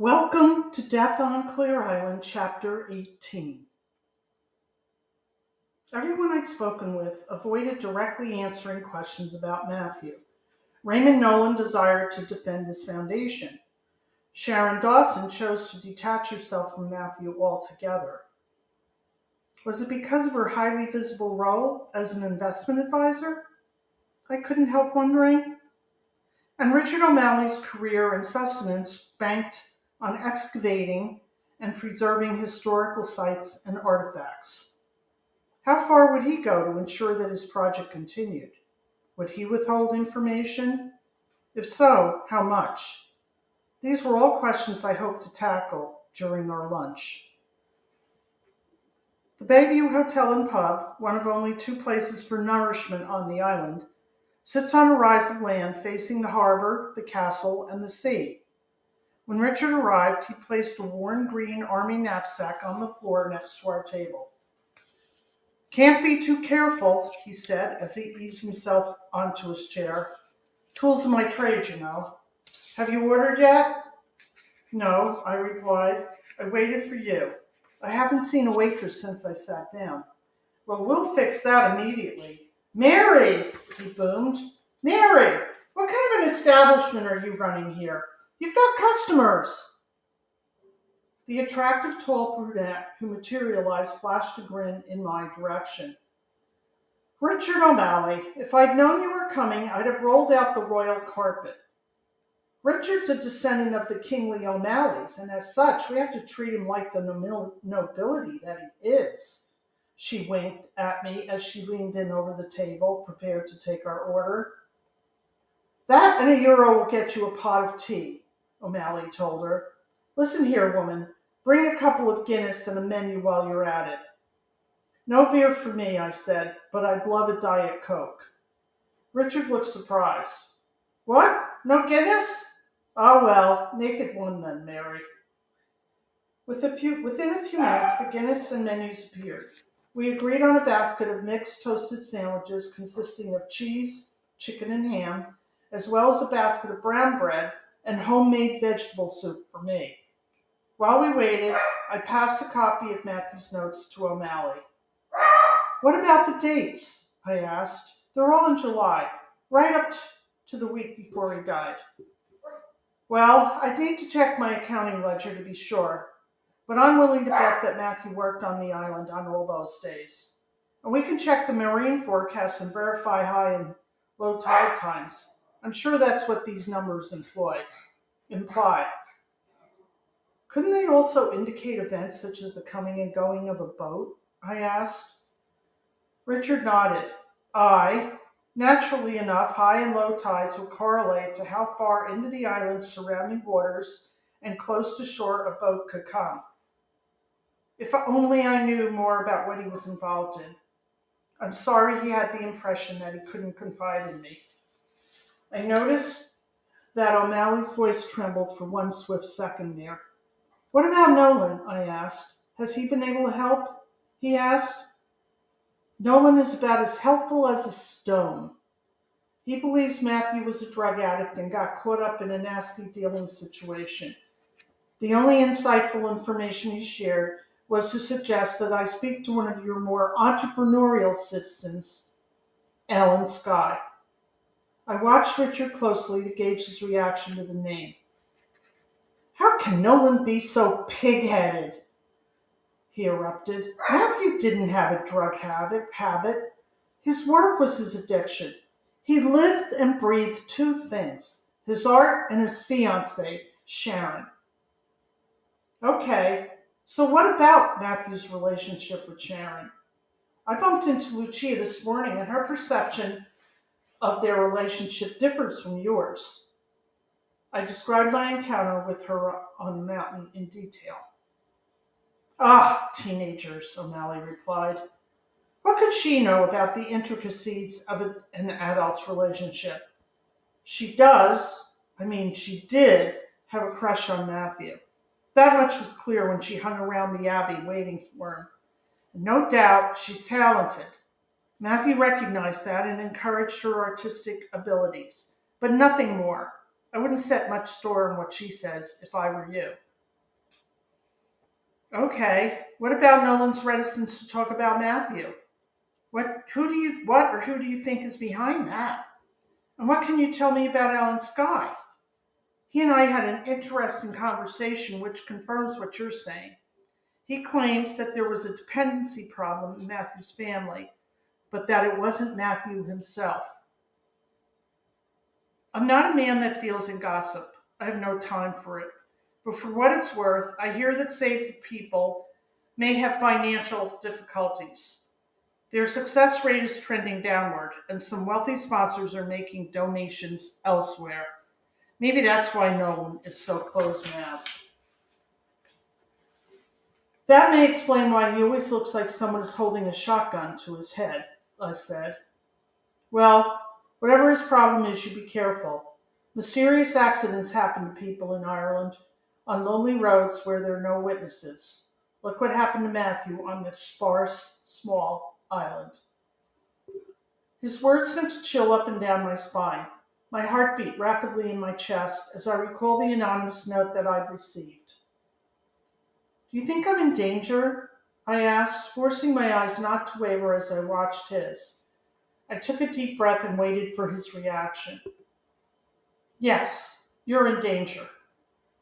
Welcome to Death on Clare Island, Chapter 18. Everyone I'd spoken with avoided directly answering questions about Matthew. Raymond Nolan desired to defend his foundation. Sharon Dawson chose to detach herself from Matthew altogether. Was it because of her highly visible role as an investment advisor? I couldn't help wondering. And Richard O'Malley's career and sustenance banked on excavating and preserving historical sites and artifacts. How far would he go to ensure that his project continued? Would he withhold information? If so, how much? These were all questions I hoped to tackle during our lunch. The Bayview Hotel and Pub, one of only two places for nourishment on the island, sits on a rise of land facing the harbor, the castle, and the sea. When Richard arrived, he placed a worn green army knapsack on the floor next to our table. "Can't be too careful," he said as he eased himself onto his chair. "Tools of my trade, you know. Have you ordered yet?" "No," I replied. "I waited for you. I haven't seen a waitress since I sat down." "Well, we'll fix that immediately." "Mary!" he boomed. "Mary, what kind of an establishment are you running here? You've got customers." The attractive tall brunette who materialized flashed a grin in my direction. "Richard O'Malley, if I'd known you were coming, I'd have rolled out the royal carpet. Richard's a descendant of the kingly O'Malleys, and as such, we have to treat him like the nobility that he is." She winked at me as she leaned in over the table, prepared to take our order. "That and €1 will get you a pot of tea," O'Malley told her. "Listen here, woman. Bring a couple of Guinness and a menu while you're at it." "No beer for me," I said, "but I'd love a Diet Coke." Richard looked surprised. "What? No Guinness? Oh well, make it one then, Mary." Within a few minutes, the Guinness and menus appeared. We agreed on a basket of mixed toasted sandwiches consisting of cheese, chicken, and ham, as well as a basket of brown bread and homemade vegetable soup for me. While we waited, I passed a copy of Matthew's notes to O'Malley. "What about the dates?" I asked. "They're all in July, right up to the week before he died." "Well, I'd need to check my accounting ledger to be sure, but I'm willing to bet that Matthew worked on the island on all those days. And we can check the marine forecast and verify high and low tide times. I'm sure that's what these numbers imply. Couldn't they also indicate events such as the coming and going of a boat?" I asked. Richard nodded. Naturally enough, high and low tides would correlate to how far into the island's surrounding waters and close to shore a boat could come. If only I knew more about what he was involved in. I'm sorry he had the impression that he couldn't confide in me. I noticed that O'Malley's voice trembled for one swift second there. "What about Nolan?" I asked. "Has he been able to help?" he asked. "Nolan is about as helpful as a stone. He believes Matthew was a drug addict and got caught up in a nasty dealing situation. The only insightful information he shared was to suggest that I speak to one of your more entrepreneurial citizens, Alan Skye." I watched Richard closely to gauge his reaction to the name. "How can Nolan be so pig-headed?" he erupted. "Matthew didn't have a drug habit. His work was his addiction. He lived and breathed two things, his art and his fiancée, Sharon." "Okay, so what about Matthew's relationship with Sharon?" "I bumped into Lucia this morning, and her perception of their relationship differs from yours." I described my encounter with her on the mountain in detail. "Ah, teenagers," O'Malley replied. "What could she know about the intricacies of an adult's relationship? She did have a crush on Matthew. That much was clear when she hung around the Abbey waiting for him. And no doubt she's talented. Matthew recognized that and encouraged her artistic abilities, but nothing more. I wouldn't set much store on what she says if I were you." Okay, what about Nolan's reticence to talk about Matthew? What or who do you think is behind that? And what can you tell me about Alan Sky? He and I had an interesting conversation which confirms what you're saying. He claims that there was a dependency problem in Matthew's family, but that it wasn't Matthew himself. I'm not a man that deals in gossip. I have no time for it. But for what it's worth, I hear that Save People may have financial difficulties. Their success rate is trending downward, and some wealthy sponsors are making donations elsewhere. Maybe that's why Nolan is so close-mouthed. That may explain why he always looks like someone is holding a shotgun to his head, I said. Well, whatever his problem is, you be careful. Mysterious accidents happen to people in Ireland on lonely roads where there are no witnesses. Look what happened to Matthew on this sparse, small island. His words sent a chill up and down my spine. My heart beat rapidly in my chest as I recalled the anonymous note that I'd received. Do you think I'm in danger? I asked, forcing my eyes not to waver as I watched his. I took a deep breath and waited for his reaction. Yes, you're in danger.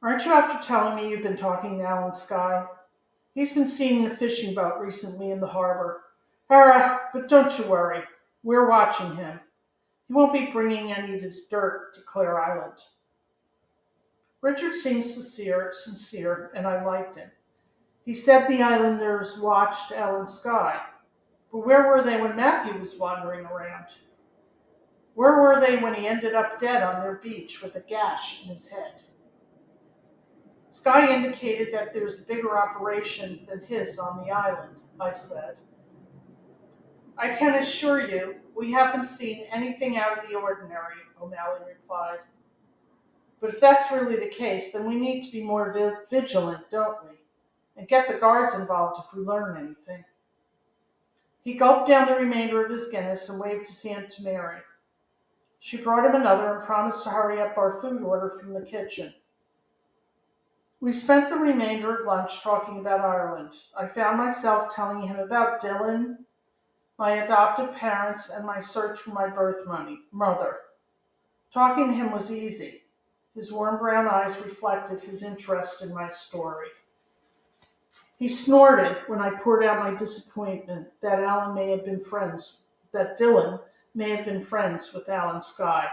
Aren't you after telling me you've been talking to Alan Sky? He's been seen in a fishing boat recently in the harbor. But don't you worry. We're watching him. He won't be bringing any of his dirt to Clare Island. Richard seemed sincere, and I liked him. He said the islanders watched Alan Sky. But where were they when Matthew was wandering around? Where were they when he ended up dead on their beach with a gash in his head? Sky indicated that there's a bigger operation than his on the island, I said. I can assure you, we haven't seen anything out of the ordinary, O'Malley replied. But if that's really the case, then we need to be more vigilant, don't we? And get the guards involved if we learn anything. He gulped down the remainder of his Guinness and waved his hand to Mary. She brought him another and promised to hurry up our food order from the kitchen. We spent the remainder of lunch talking about Ireland. I found myself telling him about Dylan, my adoptive parents, and my search for my mother. Talking to him was easy. His warm brown eyes reflected his interest in my story. He snorted when I poured out my disappointment that Dylan may have been friends with Alan Sky.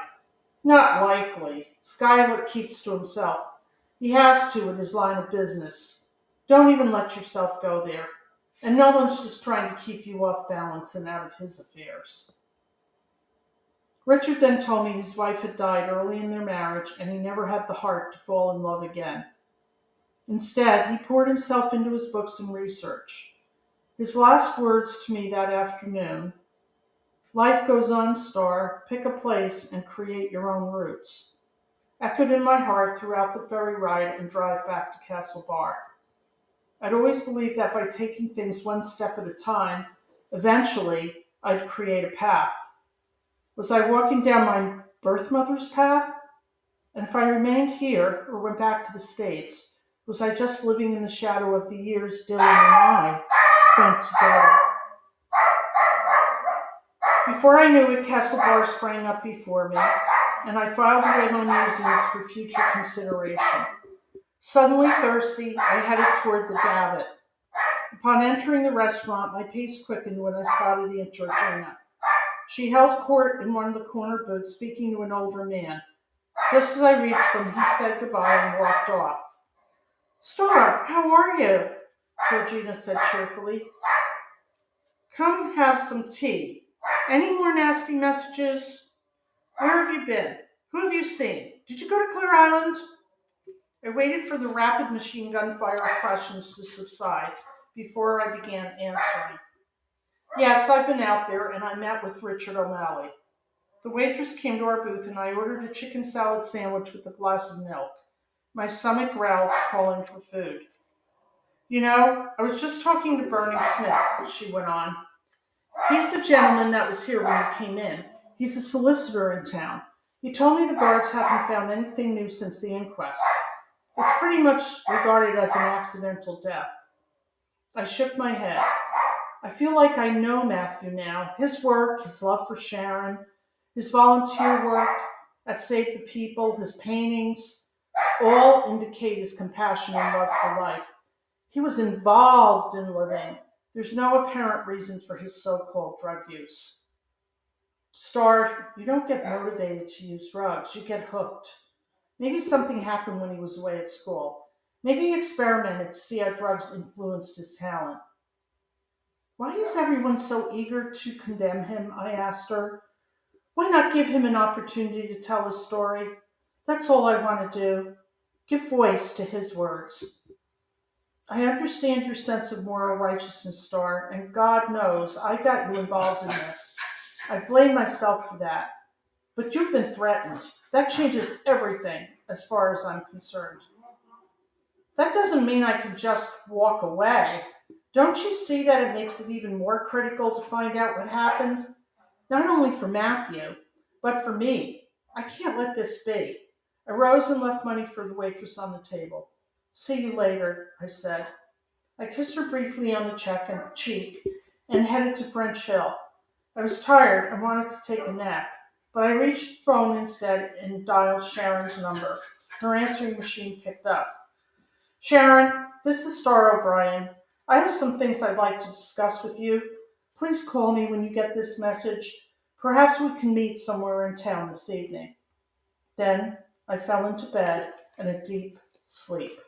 Not likely. Sky keeps to himself. He has to in his line of business. Don't even let yourself go there. And no one's just trying to keep you off balance and out of his affairs. Richard then told me his wife had died early in their marriage and he never had the heart to fall in love again. Instead, he poured himself into his books and research. His last words to me that afternoon, life goes on, Star, pick a place and create your own roots, echoed in my heart throughout the ferry ride and drive back to Castle Bar. I'd always believed that by taking things one step at a time, eventually I'd create a path. Was I walking down my birth mother's path? And if I remained here or went back to the States, was I just living in the shadow of the years Dylan and I spent together? Before I knew it, Castle Bar sprang up before me, and I filed away my musings for future consideration. Suddenly thirsty, I headed toward the davit. Upon entering the restaurant, my pace quickened when I spotted Aunt Georgina. She held court in one of the corner booths, speaking to an older man. Just as I reached them, he said goodbye and walked off. Star, how are you? Georgina said cheerfully. Come have some tea. Any more nasty messages? Where have you been? Who have you seen? Did you go to Clare Island? I waited for the rapid machine gun fire of questions to subside before I began answering. Yes, I've been out there, and I met with Richard O'Malley. The waitress came to our booth, and I ordered a chicken salad sandwich with a glass of milk. My stomach growled, calling for food. You know, I was just talking to Bernie Smith, she went on. He's the gentleman that was here when you came in. He's a solicitor in town. He told me the guards haven't found anything new since the inquest. It's pretty much regarded as an accidental death. I shook my head. I feel like I know Matthew now. His work, his love for Sharon, his volunteer work at Save the People, his paintings, all indicate his compassion and love for life. He was involved in living. There's no apparent reason for his so-called drug use. Star, you don't get motivated to use drugs, you get hooked. Maybe something happened when he was away at school. Maybe he experimented to see how drugs influenced his talent. Why is everyone so eager to condemn him? I asked her. Why not give him an opportunity to tell his story? That's all I want to do. Give voice to his words. I understand your sense of moral righteousness, Star, and God knows I got you involved in this. I blame myself for that. But you've been threatened. That changes everything as far as I'm concerned. That doesn't mean I can just walk away. Don't you see that it makes it even more critical to find out what happened? Not only for Matthew, but for me. I can't let this be. I rose and left money for the waitress on the table. See you later, I said. I kissed her briefly on the cheek and headed to French Hill. I was tired and wanted to take a nap, but I reached the phone instead and dialed Sharon's number. Her answering machine picked up. Sharon, this is Star O'Brien. I have some things I'd like to discuss with you. Please call me when you get this message. Perhaps we can meet somewhere in town this evening. Then I fell into bed and a deep sleep.